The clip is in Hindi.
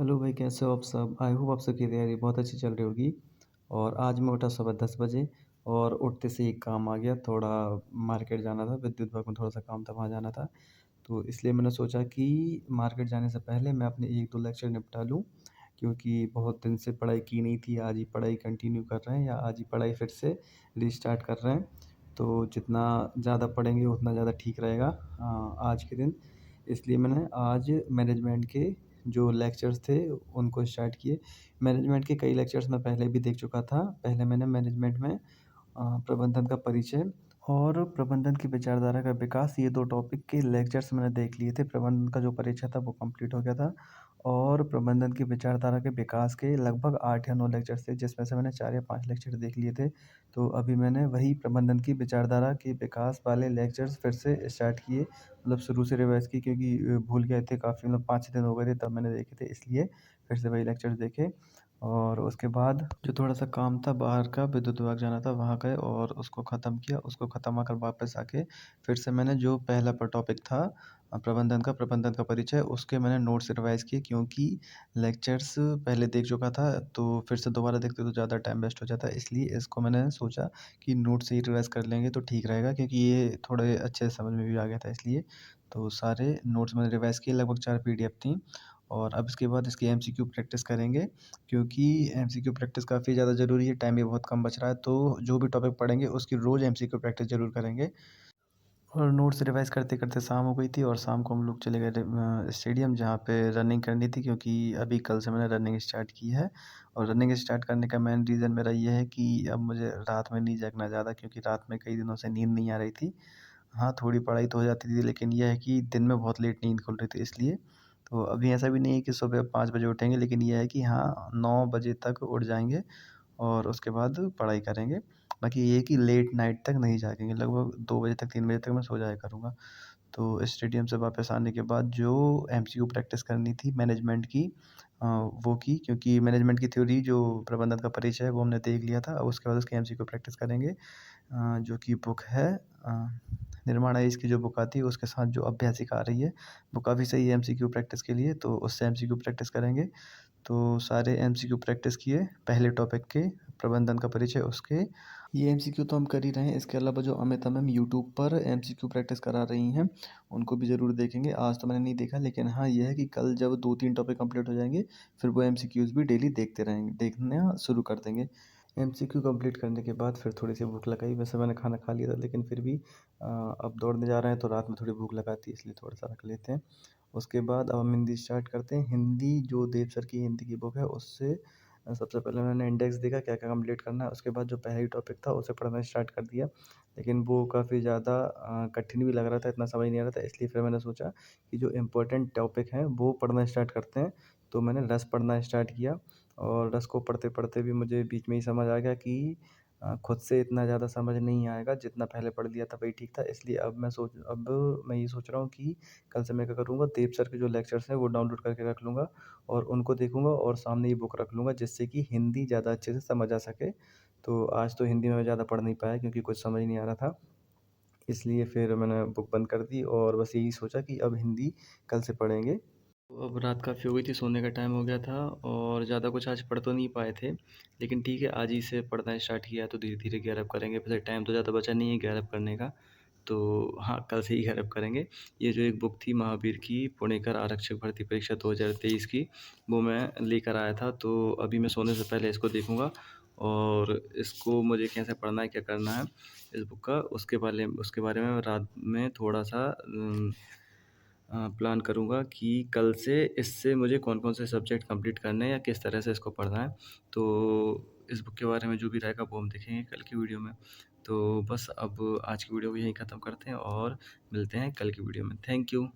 हेलो भाई, कैसे हो आप सब? आई होप आप सबकी तैयारी बहुत अच्छी चल रही होगी। और आज मैं उठा सुबह 10 बजे और उठते से ही एक काम आ गया। थोड़ा मार्केट जाना था, विद्युत विभाग में थोड़ा-सा काम था, वहाँ जाना था। तो इसलिए मैंने सोचा कि मार्केट जाने से पहले मैं अपने 1-2 लेक्चर निपटा लूँ, क्योंकि बहुत दिन से पढ़ाई की नहीं थी। आज ही पढ़ाई कंटिन्यू कर रहे हैं या आज ही पढ़ाई फिर से रीस्टार्ट कर रहे हैं। तो जितना ज़्यादा पढ़ेंगे उतना ज़्यादा ठीक रहेगा आज के दिन। इसलिए मैंने आज मैनेजमेंट के जो लेक्चर्स थे उनको स्टार्ट किए। मैनेजमेंट के कई लेक्चर्स मैं पहले भी देख चुका था। पहले मैंने मैनेजमेंट में प्रबंधन का परिचय और प्रबंधन की विचारधारा का विकास, ये 2 टॉपिक के लेक्चर्स मैंने देख लिए थे। प्रबंधन का जो परिचय था वो कंप्लीट हो गया था और प्रबंधन की विचारधारा के विकास के लगभग 8 या 9 लेक्चर्स थे, जिसमें से मैंने 4 या 5 लेक्चर देख लिए थे। तो अभी मैंने वही प्रबंधन की विचारधारा के विकास वाले लेक्चर्स फिर से स्टार्ट किए, मतलब शुरू से रिवाइज़ की, क्योंकि भूल गए थे काफ़ी, मतलब 5-6 दिन हो गए थे तब मैंने देखे थे, इसलिए फिर से वही लेक्चर्स देखे। और उसके बाद जो थोड़ा-सा काम था बाहर का, विद्युत विभाग जाना था, वहाँ गए और उसको ख़त्म किया। उसको ख़त्म आकर वापस आके फिर से मैंने जो पहला टॉपिक था प्रबंधन का परिचय, उसके मैंने नोट्स रिवाइज़ किए, क्योंकि लेक्चर्स पहले देख चुका था, तो फिर से दोबारा देखते तो ज़्यादा टाइम वेस्ट हो जाता है। इसलिए इसको मैंने सोचा कि नोट्स से ही रिवाइज़ कर लेंगे तो ठीक रहेगा, क्योंकि ये थोड़े अच्छे से समझ में भी आ गया था इसलिए। तो सारे नोट्स मैंने रिवाइज़ किए, लगभग 4 पीडीएफ थी। और अब इसके बाद इसकी एमसीक्यू प्रैक्टिस करेंगे, क्योंकि एमसीक्यू प्रैक्टिस काफ़ी ज़्यादा ज़रूरी है, टाइम भी बहुत कम बच रहा है। तो जो भी टॉपिक पढ़ेंगे उसकी रोज़ एमसीक्यू प्रैक्टिस ज़रूर करेंगे। और नोट्स रिवाइज़ करते-करते शाम हो गई थी और शाम को हम लोग चले गए थे स्टेडियम, जहाँ पे रनिंग करनी थी, क्योंकि अभी कल से मैंने रनिंग स्टार्ट की है। और रनिंग स्टार्ट करने का मेन रीज़न मेरा ये है कि अब मुझे रात में नहीं जगना ज़्यादा, क्योंकि रात में कई दिनों से नींद नहीं आ रही थी। हाँ, थोड़ी पढ़ाई तो हो जाती थी, लेकिन ये है कि दिन में बहुत लेट नींद खुल रही थी इसलिए। तो अभी ऐसा भी नहीं है कि सुबह 5 बजे उठेंगे, लेकिन ये है कि हाँ, 9 बजे तक उठ जाएँगे और उसके बाद पढ़ाई करेंगे। बाकी ये है कि लेट नाइट तक नहीं जागेंगे, लगभग 2 बजे तक 3 बजे तक मैं सो जाया करूँगा। तो स्टेडियम से वापस आने के बाद जो एमसीक्यू प्रैक्टिस करनी थी मैनेजमेंट की, वो की, क्योंकि मैनेजमेंट की थ्योरी जो प्रबंधन का परिचय है वो हमने देख लिया था। अब उसके बाद उसकी एमसीक्यू प्रैक्टिस करेंगे, जो कि बुक है निर्माण आयुष की जो बुक आती है उसके साथ जो अभ्यासिका आ रही है, वो काफ़ी सही है एमसीक्यू प्रैक्टिस के लिए, तो उससे एमसीक्यू प्रैक्टिस करेंगे। तो सारे एमसीक्यू प्रैक्टिस किए पहले टॉपिक के, प्रबंधन का परिचय उसके। ये एमसीक्यू तो हम कर ही रहे हैं, इसके अलावा जो अमिता मैम यूट्यूब पर एमसीक्यू प्रैक्टिस करा रही हैं, उनको भी ज़रूर देखेंगे। आज तो मैंने नहीं देखा, लेकिन हाँ, ये है कि कल जब 2-3 टॉपिक कंप्लीट हो जाएँगे, फिर वो एमसीक्यूज़ भी डेली देखते रहेंगे, देखना शुरू कर देंगे। एमसीक्यू कंप्लीट करने के बाद फिर थोड़ी-सी भूख लगाई, वैसे मैंने खाना खा लिया था, लेकिन फिर भी अब दौड़ने जा रहे हैं तो रात में थोड़ी भूख लगाती है, इसलिए थोड़ा-सा रख लेते हैं। उसके बाद अब हम हिंदी स्टार्ट करते हैं। हिंदी जो देव सर की हिंदी की बुक है, उससे सबसे पहले मैंने इंडेक्स देखा क्या-क्या कंप्लीट करना है। उसके बाद जो पहला ही टॉपिक था उसे पढ़ना स्टार्ट कर दिया, लेकिन वो काफ़ी ज़्यादा कठिन भी लग रहा था, इतना समझ नहीं आ रहा था, इसलिए फिर मैंने सोचा कि जो इम्पोर्टेंट टॉपिक हैं वो पढ़ना स्टार्ट करते हैं। तो मैंने रस पढ़ना स्टार्ट किया और रस को पढ़ते-पढ़ते भी मुझे बीच में ही समझ आ गया कि खुद से इतना ज़्यादा समझ नहीं आएगा, जितना पहले पढ़ लिया था वही ठीक था। इसलिए अब मैं ये सोच रहा हूँ कि कल से मैं क्या करूँगा, देव सर के जो लेक्चर्स हैं वो डाउनलोड करके रख लूँगा और उनको देखूँगा और सामने ये बुक रख लूँगा, जिससे कि हिंदी ज़्यादा अच्छे से समझ आ सके। तो आज तो हिंदी में मैं ज़्यादा पढ़ नहीं पाया, क्योंकि कुछ समझ नहीं आ रहा था। इसलिए फिर मैंने बुक बंद कर दी और बस यही सोचा कि अब हिंदी कल से पढ़ेंगे। तो अब रात काफ़ी हो गई थी, सोने का टाइम हो गया था और ज़्यादा कुछ आज पढ़ तो नहीं पाए थे, लेकिन ठीक है, आज ही से पढ़ना स्टार्ट किया है तो धीरे-धीरे गियर अप करेंगे। वैसे टाइम तो ज़्यादा बचा नहीं है गियर अप करने का, तो हाँ, कल से ही गियर अप करेंगे। ये जो एक बुक थी महावीर की पुणेकर आरक्षक भर्ती परीक्षा 2023 की, वो मैं लेकर आया था, तो अभी मैं सोने से पहले इसको देखूँगा और इसको मुझे कैसे पढ़ना है, क्या करना है इस बुक का, उसके बारे में रात में थोड़ा-सा प्लान करूँगा कि कल से इससे मुझे कौन-कौन से सब्जेक्ट कंप्लीट करने हैं या किस तरह से इसको पढ़ना है। तो इस बुक के बारे में जो भी रहेगा वो हम देखेंगे कल की वीडियो में। तो बस अब आज की वीडियो को यहीं ख़त्म करते हैं और मिलते हैं कल की वीडियो में। Thank you.